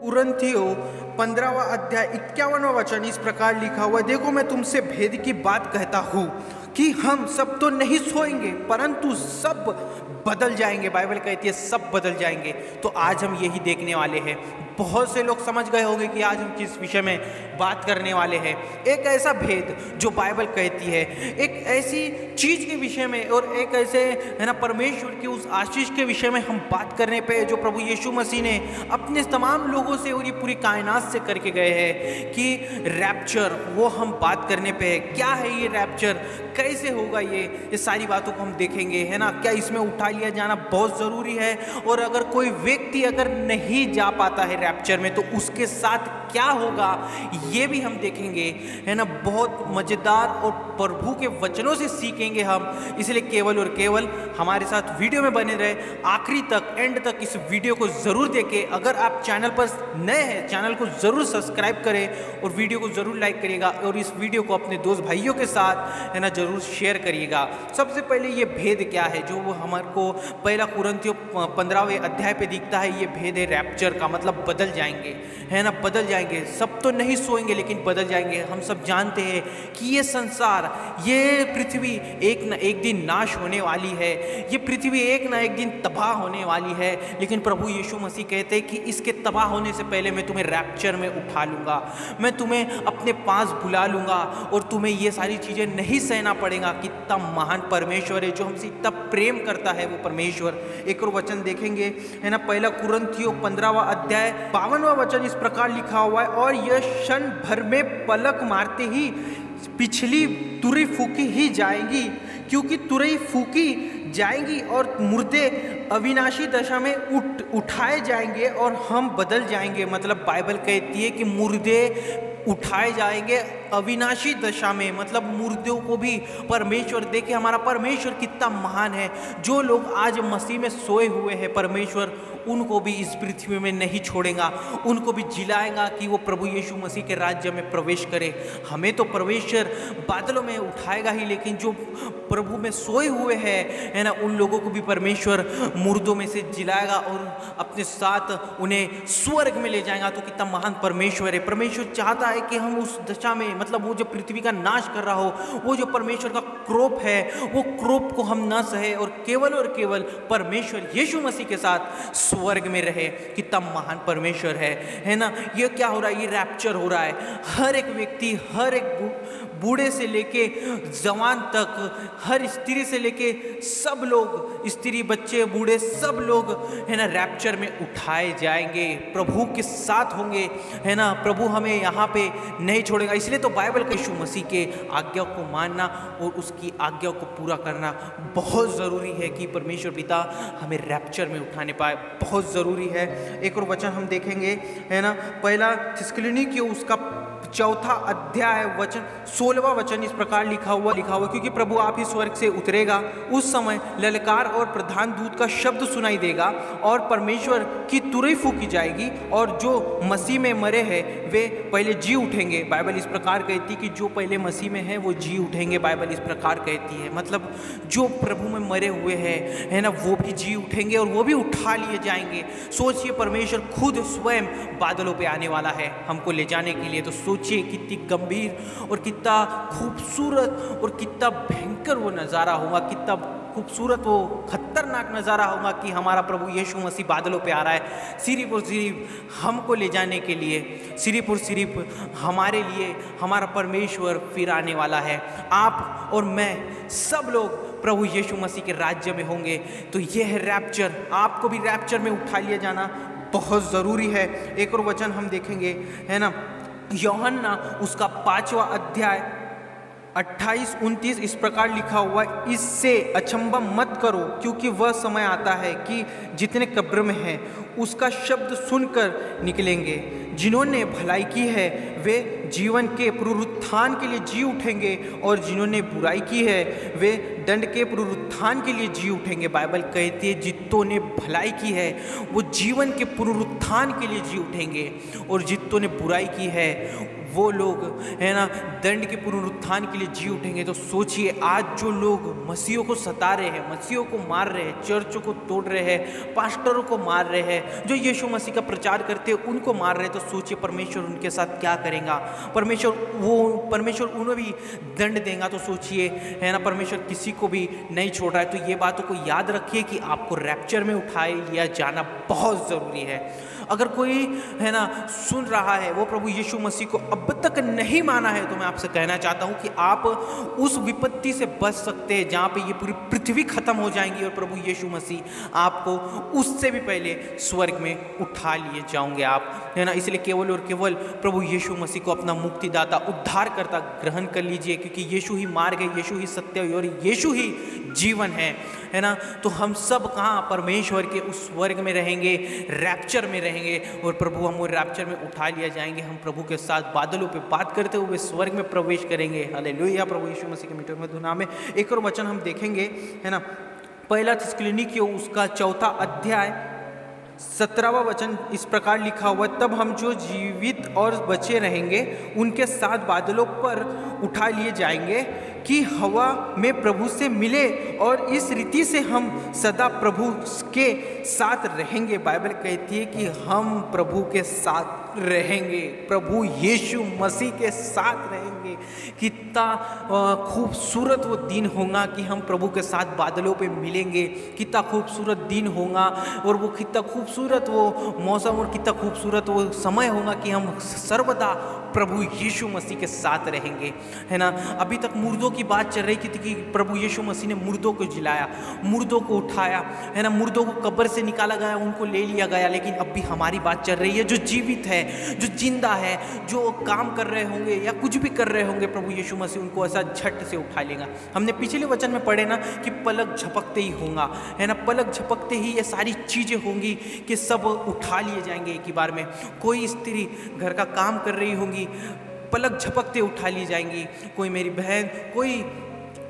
कुरिन्थियों 15वां अध्याय 51वां वचन इस प्रकार लिखा हुआ है, देखो मैं तुमसे भेद की बात कहता हूँ कि हम सब तो नहीं सोएंगे परंतु सब बदल जाएंगे। बाइबल कहती है सब बदल जाएंगे। तो आज हम यही देखने वाले हैं। बहुत से लोग समझ गए होंगे कि आज हम किस विषय में बात करने वाले हैं। एक ऐसा भेद जो बाइबल कहती है, एक ऐसी चीज के विषय में और एक ऐसे है ना परमेश्वर की उस आशीष के विषय में हम बात करने पे जो प्रभु यीशु मसीह ने अपने तमाम लोगों से और ये पूरी कायनात से करके गए हैं कि रैप्चर, वो हम बात करने पे है। क्या है ये रैप्चर, कैसे होगा ये सारी बातों को हम देखेंगे, है ना। क्या इसमें उठा लिया जाना बहुत ज़रूरी है, और अगर कोई व्यक्ति अगर नहीं जा पाता है रैप्चर में तो उसके साथ क्या होगा ये भी हम देखेंगे, है ना। बहुत मज़ेदार और प्रभु के वचनों से सीखेंगे हम। इसलिए केवल और केवल हमारे साथ वीडियो में बने रहे, आखिरी तक, एंड तक इस वीडियो को ज़रूर देखें। अगर आप चैनल पर नए हैं, चैनल को ज़रूर सब्सक्राइब करें और वीडियो को ज़रूर लाइक करिएगा, और इस वीडियो को अपने दोस्त भाइयों के साथ है ना ज़रूर शेयर करिएगा। सबसे पहले ये भेद क्या है जो वो हमारे को पहला कुरिन्थियों 15वें अध्याय पे दिखता है। ये भेद है रैप्चर का, मतलब बदल जाएंगे, है ना, बदल जाएंगे। सब तो नहीं सोएंगे लेकिन बदल जाएंगे। हम सब जानते हैं कि ये संसार, ये पृथ्वी एक न एक दिन नाश होने वाली है, ये पृथ्वी एक न एक दिन तबाह होने वाली है। लेकिन प्रभु यीशु मसीह कहते हैं कि इसके तबाह होने से पहले मैं तुम्हें रैप्चर में उठा लूँगा, मैं तुम्हें अपने पास बुला लूँगा और तुम्हें ये सारी चीज़ें नहीं सहना पड़ेगा। कितना महान परमेश्वर है जो हमसे इतना प्रेम करता है वो परमेश्वर। एक और वचन देखेंगे, है ना, पहला कुरिन्थियों 15वां अध्याय 52वां वचन इस प्रकार लिखा हुआ है, और यह क्षण भर में पलक मारते ही पिछली तुरही फूकी ही जाएंगी, क्योंकि तुरही फूकी जाएंगी और मुर्दे अविनाशी दशा में उठाए जाएंगे और हम बदल जाएंगे। मतलब बाइबल कहती है कि मुर्दे उठाए जाएंगे अविनाशी दशा में, मतलब मुर्दों को भी परमेश्वर, देखिए हमारा परमेश्वर कितना महान है। जो लोग आज मसीह में सोए हुए हैं, परमेश्वर उनको भी इस पृथ्वी में नहीं छोड़ेगा, उनको भी जिलाएगा कि वो प्रभु यीशु मसीह के राज्य में प्रवेश करे। हमें तो परमेश्वर बादलों में उठाएगा ही, लेकिन जो प्रभु में सोए हुए हैं, है ना, उन लोगों को भी परमेश्वर मुर्दों में से जिलाएगा और अपने साथ उन्हें स्वर्ग में ले जाएगा। तो कितना महान परमेश्वर है। परमेश्वर चाहता है कि हम उस दशा में, मतलब वो जो पृथ्वी का नाश कर रहा हो, वो जो परमेश्वर का क्रोध है, वो क्रोध को हम ना सहे और केवल परमेश्वर यीशु मसीह के साथ स्वर्ग में रहे। कितना महान परमेश्वर है ना। ये क्या हो रहा है, ये रैप्चर हो रहा है। हर एक व्यक्ति, हर एक बूढ़े से लेके जवान तक, हर स्त्री से लेके सब लोग, स्त्री, बच्चे, बूढ़े, सब लोग, है ना, रैप्चर में उठाए जाएंगे, प्रभु के साथ होंगे, है ना। प्रभु हमें यहाँ पे नहीं छोड़ेगा। इसलिए तो बाइबल के यीशु मसीह के आज्ञा को मानना और उसकी आज्ञा को पूरा करना बहुत ज़रूरी है कि परमेश्वर पिता हमें रैप्चर में उठाने पाए, बहुत ज़रूरी है। एक और वचन हम देखेंगे, है ना, पहला थिस्सलुनीकियों उसका 4वां अध्याय वचन 16वां वचन इस प्रकार लिखा हुआ, क्योंकि प्रभु आप ही स्वर्ग से उतरेगा, उस समय ललकार और प्रधान दूत का शब्द सुनाई देगा और परमेश्वर की तुरही फूकी जाएगी और जो मसीह में मरे हैं वे पहले जी उठेंगे। बाइबल इस प्रकार कहती है कि जो पहले मसीह में है वो जी उठेंगे। बाइबल इस प्रकार कहती है, मतलब जो प्रभु में मरे हुए हैं, है ना, वो भी जी उठेंगे और वो भी उठा लिए जाएंगे। सोचिए, परमेश्वर खुद स्वयं बादलों पे आने वाला है हमको ले जाने के लिए। तो सोचिए कितनी गंभीर और कितना खूबसूरत और कितना भयंकर वो नज़ारा होगा, कितना खूबसूरत वो खतरनाक नज़ारा होगा कि हमारा प्रभु यीशु मसीह बादलों पे आ रहा है, सिर्फ और सिर्फ हमको ले जाने के लिए, सिर्फ और सिर्फ हमारे लिए हमारा परमेश्वर फिर आने वाला है। आप और मैं सब लोग प्रभु यीशु मसीह के राज्य में होंगे। तो यह है रैप्चर। आपको भी रैप्चर में उठा लिया जाना बहुत ज़रूरी है। एक और वचन हम देखेंगे, है ना, यूहन्ना उसका 5वां अध्याय 28-29 इस प्रकार लिखा हुआ है, इससे अचंभा मत करो, क्योंकि वह समय आता है कि जितने कब्र में हैं उसका शब्द सुनकर निकलेंगे। जिन्होंने भलाई की है वे जीवन के पुनरुत्थान के लिए जी उठेंगे, और जिन्होंने बुराई की है वे दंड के पुनरुत्थान के लिए जी उठेंगे। बाइबल कहती है जितों ने भलाई की है वो जीवन के पुनरुत्थान के लिए जी उठेंगे, और जितों ने बुराई की है वो लोग है ना दंड के पुनरुत्थान के लिए जी उठेंगे। तो सोचिए, आज जो लोग मसीहों को सता रहे हैं, मसीहों को मार रहे हैं, चर्चों को तोड़ रहे हैं, पास्टरों को मार रहे हैं, जो यीशु मसीह का प्रचार करते हैं उनको मार रहे हैं, तो सोचिए परमेश्वर उनके साथ क्या करेगा। परमेश्वर उन्हें भी दंड देगा। तो सोचिए, है ना, परमेश्वर किसी को भी नहीं छोड़ रहा है। तो ये बातों को याद रखिए कि आपको रैप्चर में उठाए लिया जाना बहुत ज़रूरी है। अगर कोई है ना सुन रहा है वो प्रभु यीशु मसीह को अब तक नहीं माना है, तो मैं आपसे कहना चाहता हूं कि आप उस विपत्ति से बच सकते हैं जहां पे ये पूरी पृथ्वी खत्म हो जाएंगी, और प्रभु यीशु मसीह आपको उससे भी पहले स्वर्ग में उठा लिए जाओगे आप, है ना। इसलिए केवल और केवल प्रभु यीशु मसीह को अपना मुक्तिदाता उद्धारकर्ता ग्रहण कर लीजिए, क्योंकि यीशु ही मार्ग है, यीशु ही सत्य है और यीशु ही जीवन है ना। तो हम सब कहाँ परमेश्वर के उस स्वर्ग में रहेंगे, रैप्चर में रहेंगे, और प्रभु हम वो रैप्चर में उठा लिया जाएंगे। हम प्रभु के साथ बादलों पे बात करते हुए स्वर्ग में प्रवेश करेंगे। हालेलुया, प्रभु यीशु मसीह के मीठे मधुर नाम में। एक और वचन हम देखेंगे, है ना, पहला थिस्सलुनीकियों उसका 4 अध्याय 17वां वचन इस प्रकार लिखा हुआ है, तब हम जो जीवित और बचे रहेंगे उनके साथ बादलों पर उठा लिए जाएंगे कि हवा में प्रभु से मिले, और इस रीति से हम सदा प्रभु के साथ रहेंगे। बाइबल कहती है कि हम प्रभु के साथ रहेंगे, प्रभु यीशु मसीह के साथ रहेंगे। कितना खूबसूरत वो दिन होगा कि हम प्रभु के साथ बादलों पे मिलेंगे। कितना खूबसूरत दिन होगा, और वो कितना खूबसूरत वो मौसम और कितना खूबसूरत वो समय होगा कि हम सर्वदा प्रभु यीशु मसीह के साथ रहेंगे, है ना। अभी तक मुर्दों की बात चल रही थी कि प्रभु यीशु मसीह ने मुर्दों को जिलाया, मुर्दों को उठाया, है ना, मुर्दों को कब्र से निकाला गया, उनको ले लिया गया। लेकिन अब भी हमारी बात चल रही है, जो जीवित है, जो जिंदा है, जो काम कर रहे होंगे या कुछ भी कर रहे होंगे, प्रभु यीशु मसीह उनको ऐसा झट से उठा लेगा। हमने पिछले वचन में पढ़े ना कि पलक झपकते ही होगा, है ना, पलक झपकते ही ये सारी चीज़ें होंगी कि सब उठा लिए जाएंगे एक ही बार में। कोई स्त्री घर का काम कर रही होंगी, पलक झपकते उठा ली जाएंगी। कोई मेरी बहन, कोई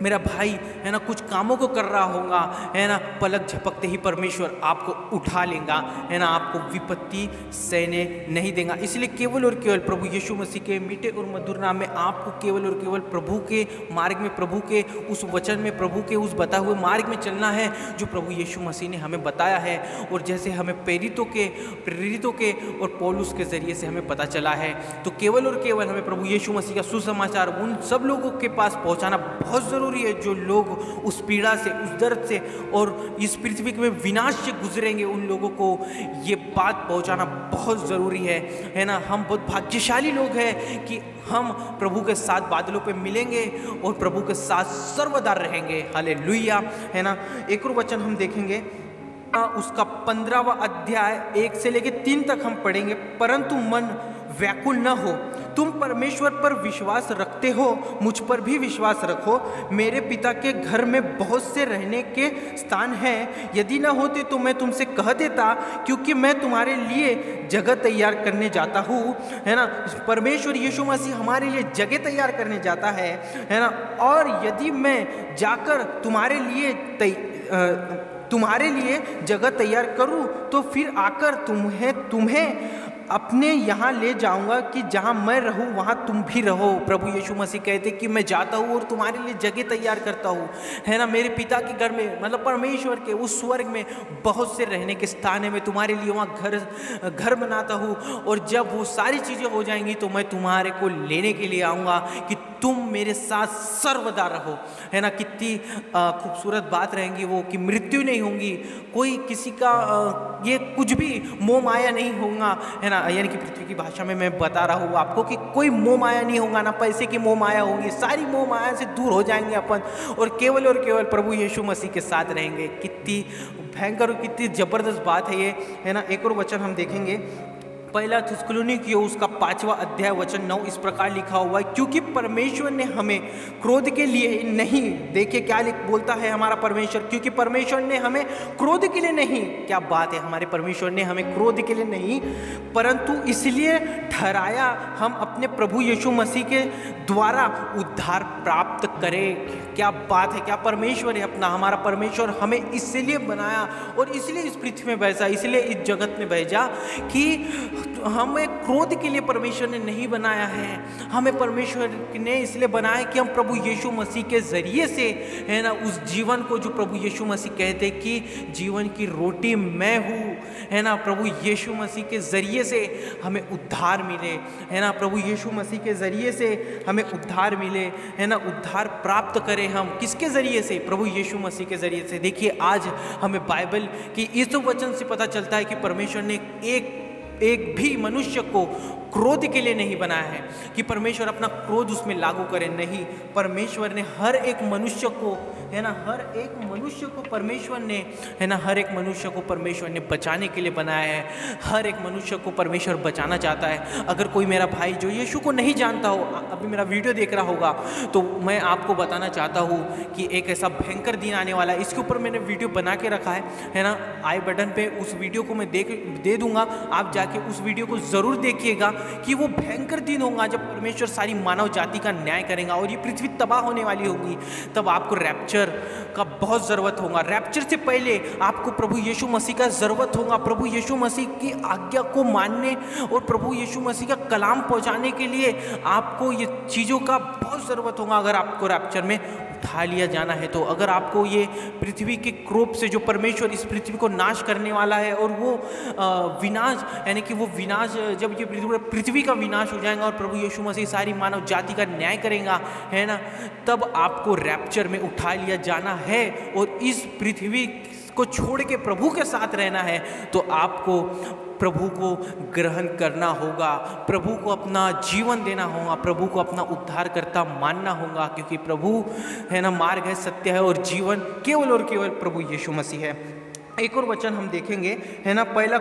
मेरा भाई, है ना, कुछ कामों को कर रहा होगा, है ना, पलक झपकते ही परमेश्वर आपको उठा लेगा, है ना, आपको विपत्ति सहने नहीं देगा। इसलिए केवल और केवल प्रभु यीशु मसीह के मीठे और मधुर नाम में आपको केवल और केवल प्रभु के मार्ग में, प्रभु के उस वचन में, प्रभु के उस बताए हुए मार्ग में चलना है जो प्रभु यीशु मसीह ने हमें बताया है, और जैसे हमें प्रेरितों के और पौलुस के जरिए से हमें पता चला है। तो केवल और केवल हमें प्रभु यीशु मसीह का सुसमाचार उन सब लोगों के पास पहुँचाना बहुत ज़रूरी है जो लोग उस पीड़ा से, उस दर्द से और इस पृथ्वी में विनाश से गुजरेंगे। उन लोगों को ये बात पहुंचाना बहुत ज़रूरी है ना। हम बहुत भाग्यशाली लोग हैं कि हम प्रभु के साथ बादलों पे मिलेंगे और प्रभु के साथ सर्वदा रहेंगे। हालेलुया, है ना। एक और वचन हम देखेंगे, उसका 15वां अध्याय 1 से लेकर 3 तक हम पढ़ेंगे। परंतु मन व्याकुल न हो, तुम परमेश्वर पर विश्वास रखते हो, मुझ पर भी विश्वास रखो। मेरे पिता के घर में बहुत से रहने के स्थान हैं, यदि न होते तो मैं तुमसे कह देता, क्योंकि मैं तुम्हारे लिए जगह तैयार करने जाता हूँ, है ना। परमेश्वर यीशु मसीह हमारे लिए जगह तैयार करने जाता है ना। और यदि मैं जाकर तुम्हारे लिए जगह तैयार करूं तो फिर आकर तुम्हें अपने यहाँ ले जाऊंगा कि जहाँ मैं रहूँ वहाँ तुम भी रहो। प्रभु यीशु मसीह कहते कि मैं जाता हूँ और तुम्हारे लिए जगह तैयार करता हूँ, है ना। मेरे पिता के घर में, मतलब परमेश्वर के उस स्वर्ग में बहुत से रहने के स्थान है। मैं तुम्हारे लिए वहाँ घर बनाता हूँ, और जब वो सारी चीज़ें हो जाएंगी तो मैं तुम्हारे को लेने के लिए आऊँगा कि तुम मेरे साथ सर्वदा रहो, है ना। कितनी खूबसूरत बात रहेंगी वो कि मृत्यु नहीं होगी, कोई किसी का ये कुछ भी मोह माया नहीं होगा, है ना। यानी कि पृथ्वी की भाषा में मैं बता रहा हूँ आपको कि कोई मोह माया नहीं होगा, ना पैसे की मोह माया होगी। सारी मोह माया से दूर हो जाएंगे अपन, और केवल प्रभु यीशु मसीह के साथ रहेंगे। कितनी भयंकर और कितनी ज़बरदस्त बात है ये, है ना। एक और वचन हम देखेंगे, पहला थिस्सलुनीकियों उसका 5वां अध्याय वचन 9 इस प्रकार लिखा हुआ है, क्योंकि परमेश्वर ने हमें क्रोध के लिए नहीं, देखिए क्या बोलता है हमारा परमेश्वर, क्योंकि परमेश्वर ने हमें क्रोध के लिए नहीं, क्या बात है, हमारे परमेश्वर ने हमें क्रोध के लिए नहीं परंतु इसलिए ठहराया हम अपने प्रभु यीशु मसीह के द्वारा उद्धार प्राप्त करें। क्या बात है, क्या परमेश्वर है अपना, हमारा परमेश्वर हमें इसलिए बनाया और इसलिए इस पृथ्वी में भेजा, इसलिए इस जगत में भेजा कि हमें क्रोध के लिए परमेश्वर ने नहीं बनाया है, हमें परमेश्वर ने इसलिए बनाया कि हम प्रभु यीशु मसीह के ज़रिए से, है ना, उस जीवन को जो प्रभु यीशु मसीह कहते कि जीवन की रोटी मैं हूँ, है ना, प्रभु यीशु मसीह के ज़रिए से हमें उद्धार मिले, है ना, प्रभु यीशु मसीह के ज़रिए से हमें उद्धार मिले, है ना, उद्धार प्राप्त करें हम किसके ज़रिए से, प्रभु यीशु मसीह के ज़रिए से। देखिए आज हमें बाइबल की इस वचन से पता चलता है कि परमेश्वर ने एक भी मनुष्य को क्रोध के लिए नहीं बनाया है कि परमेश्वर अपना क्रोध उसमें लागू करे, नहीं, परमेश्वर ने हर एक मनुष्य को, है ना, हर एक मनुष्य को परमेश्वर ने, है ना, हर एक मनुष्य को परमेश्वर ने बचाने के लिए बनाया है, हर एक मनुष्य को परमेश्वर बचाना चाहता है। अगर कोई मेरा भाई जो यीशु को नहीं जानता हो, अभी मेरा वीडियो देख रहा होगा, तो मैं आपको बताना चाहता हूँ कि एक ऐसा भयंकर दिन आने वाला है, इसके ऊपर मैंने वीडियो बना के रखा है ना, आई बटन पे उस वीडियो को मैं दे दूंगा, आप जाके उस वीडियो को ज़रूर देखिएगा कि वो भयंकर दिन होगा जब परमेश्वर सारी मानव जाति का न्याय करेगा और ये पृथ्वी तबाह होने वाली होगी। तब आपको रैप्चर का बहुत ज़रूरत होगा, रैप्चर से पहले आपको प्रभु यीशु मसीह का ज़रूरत होगा, प्रभु यीशु मसीह की आज्ञा को मानने और प्रभु यीशु मसीह का कलाम पहुंचाने के लिए आपको ये चीज़ों का बहुत ज़रूरत होगा अगर आपको रैप्चर में उठा लिया जाना है। तो अगर आपको ये पृथ्वी के क्रोध से, जो परमेश्वर इस पृथ्वी को नाश करने वाला है और वो विनाश, यानी कि वो विनाश, जब ये पृथ्वी का विनाश हो जाएगा और प्रभु यीशु मसीह सारी मानव जाति का न्याय करेगा, है ना, तब आपको रैप्चर में उठा लिया जाना है और इस पृथ्वी को छोड़ के प्रभु के साथ रहना है। तो आपको प्रभु को ग्रहण करना होगा, प्रभु को अपना जीवन देना होगा, प्रभु को अपना उद्धारकर्ता मानना होगा, क्योंकि प्रभु, है ना, मार्ग है, सत्य है और जीवन केवल और केवल प्रभु यीशु मसीह है। एक और वचन हम देखेंगे, है ना, पहला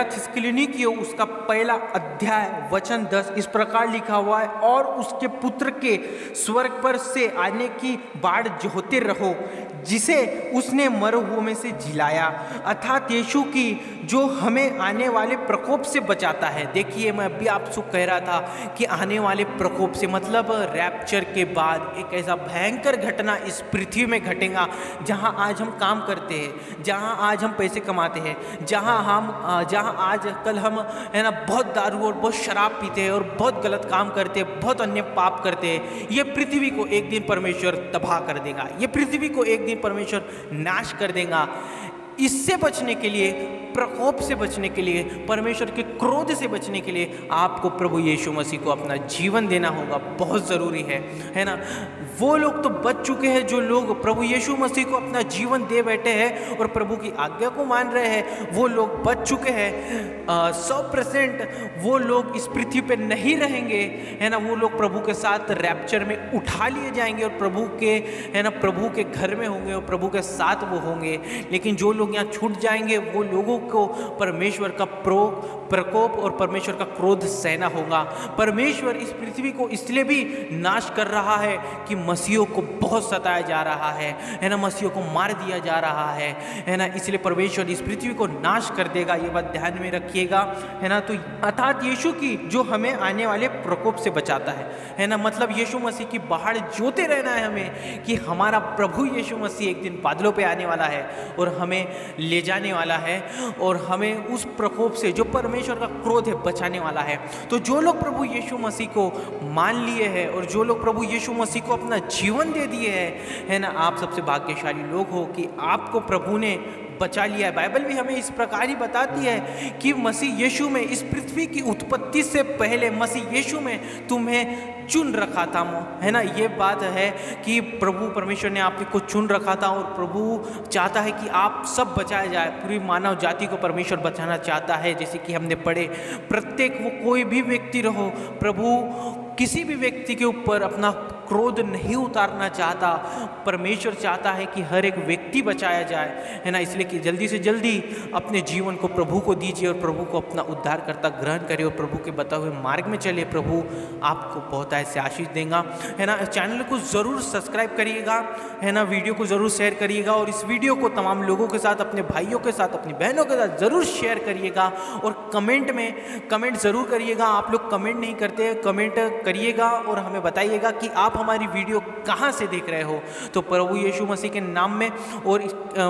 थिस्सलुनीकियों उसका पहला अध्याय वचन 10 इस प्रकार लिखा हुआ है, और उसके पुत्र के स्वर्ग पर से आने की बाढ़ जोहते रहो, जिसे उसने मरुभूमि से जिलाया, अर्थात यीशु की जो हमें आने वाले प्रकोप से बचाता है। देखिए मैं अभी आपसे कह रहा था कि आने वाले प्रकोप से मतलब रैप्चर के बाद एक ऐसा भयंकर घटना इस पृथ्वी में घटेगा जहां आज हम काम करते हैं, जहां आज हम पैसे कमाते हैं, जहां आज कल हम, है ना, बहुत दारू और बहुत शराब पीते हैं और बहुत गलत काम करते हैं, बहुत अन्य पाप करते हैं। ये पृथ्वी को एक दिन परमेश्वर तबाह कर देगा, ये पृथ्वी को एक दिन परमेश्वर नाश कर देगा। इससे बचने के लिए, प्रकोप से बचने के लिए, परमेश्वर के क्रोध से बचने के लिए आपको प्रभु यीशु मसीह को अपना जीवन देना होगा, बहुत ज़रूरी है ना। वो लोग तो बच चुके हैं जो लोग प्रभु यीशु मसीह को अपना जीवन दे बैठे हैं और प्रभु की आज्ञा को मान रहे हैं, वो लोग बच चुके हैं। 100% वो लोग इस पृथ्वी पे नहीं रहेंगे, है ना, वो लोग प्रभु के साथ रैप्चर में उठा लिए जाएंगे और प्रभु के, है ना, प्रभु के घर में होंगे और प्रभु के साथ वो होंगे। लेकिन जो लोग यहाँ छूट जाएंगे वो लोगों को परमेश्वर का प्रकोप और परमेश्वर का क्रोध सहना होगा। परमेश्वर इस पृथ्वी को इसलिए भी नाश कर रहा है कि मसीहों को बहुत सताया जा रहा है ना, मसीहों को मार दिया जा रहा है ना, इसलिए परमेश्वर इस पृथ्वी को नाश कर देगा, ये बात ध्यान में रखिएगा, है ना। तो अर्थात यीशु की जो हमें आने वाले प्रकोप से बचाता है ना, मतलब यीशु मसीह की बाहर जोते रहना है हमें कि हमारा प्रभु यीशु मसीह एक दिन बादलों पे आने वाला है और हमें ले जाने वाला है और हमें उस प्रकोप से, जो परमेश्वर का क्रोध है, बचाने वाला है। तो जो लोग प्रभु यीशु मसीह को मान लिए हैं और जो लोग प्रभु यीशु मसीह को अपना जीवन दे दिए हैं, है ना, आप सबसे भाग्यशाली लोग हो कि आपको प्रभु ने बचा लिया है। बाइबल भी हमें इस प्रकार ही बताती है कि मसीह यीशु में, इस पृथ्वी की उत्पत्ति से पहले मसीह यीशु में तुम्हें चुन रखा था, है ना। ये बात है कि प्रभु परमेश्वर ने आपको चुन रखा था और प्रभु चाहता है कि आप सब बचाए जाए, पूरी मानव जाति को परमेश्वर बचाना चाहता है। जैसे कि हमने पढ़े, प्रत्येक वो कोई भी व्यक्ति रहो, प्रभु किसी भी व्यक्ति के ऊपर अपना क्रोध नहीं उतारना चाहता। परमेश्वर चाहता है कि हर एक व्यक्ति बचाया जाए, है ना। इसलिए कि जल्दी से जल्दी अपने जीवन को प्रभु को दीजिए और प्रभु को अपना उद्धारकर्ता ग्रहण करिए और प्रभु के बताए हुए मार्ग में चलिए। प्रभु आपको बहुत ऐसे आशीष देगा, है ना। चैनल को ज़रूर सब्सक्राइब करिएगा, है ना। वीडियो को ज़रूर शेयर करिएगा और इस वीडियो को तमाम लोगों के साथ, अपने भाइयों के साथ, अपनी बहनों के साथ ज़रूर शेयर करिएगा और कमेंट में कमेंट ज़रूर करिएगा। आप लोग कमेंट नहीं करते, कमेंट करिएगा और हमें बताइएगा कि आप हमारी वीडियो कहाँ से देख रहे हो। तो प्रभु यीशु मसीह के नाम में और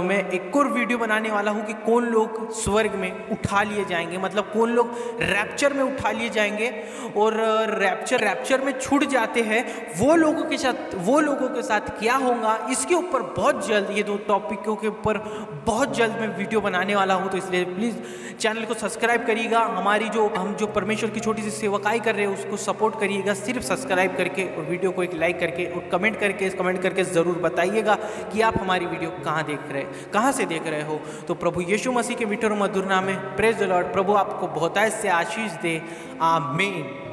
मैं एक और वीडियो बनाने वाला हूँ कि कौन लोग स्वर्ग में उठा लिए जाएंगे, मतलब कौन लोग रैप्चर में उठा लिए जाएंगे और रैप्चर में छूट जाते हैं वो लोगों के साथ क्या होगा, इसके ऊपर बहुत जल्द, ये दो टॉपिकों के ऊपर बहुत जल्द मैं वीडियो बनाने वाला हूँ। तो इसलिए प्लीज़ चैनल को सब्सक्राइब करिएगा। हमारी हम जो परमेश्वर की छोटी सी सेवकाई कर रहे हैं उसको सपोर्ट करिएगा, सिर्फ सब्सक्राइब करके और वीडियो को एक लाइक करके और कमेंट करके ज़रूर बताइएगा कि आप हमारी वीडियो कहाँ से देख रहे हो। तो प्रभु यीशु मसीह के मीठे और मधुर नाम में प्रेज द लॉर्ड। प्रभु आपको बहुत से आशीष दे। आमीन।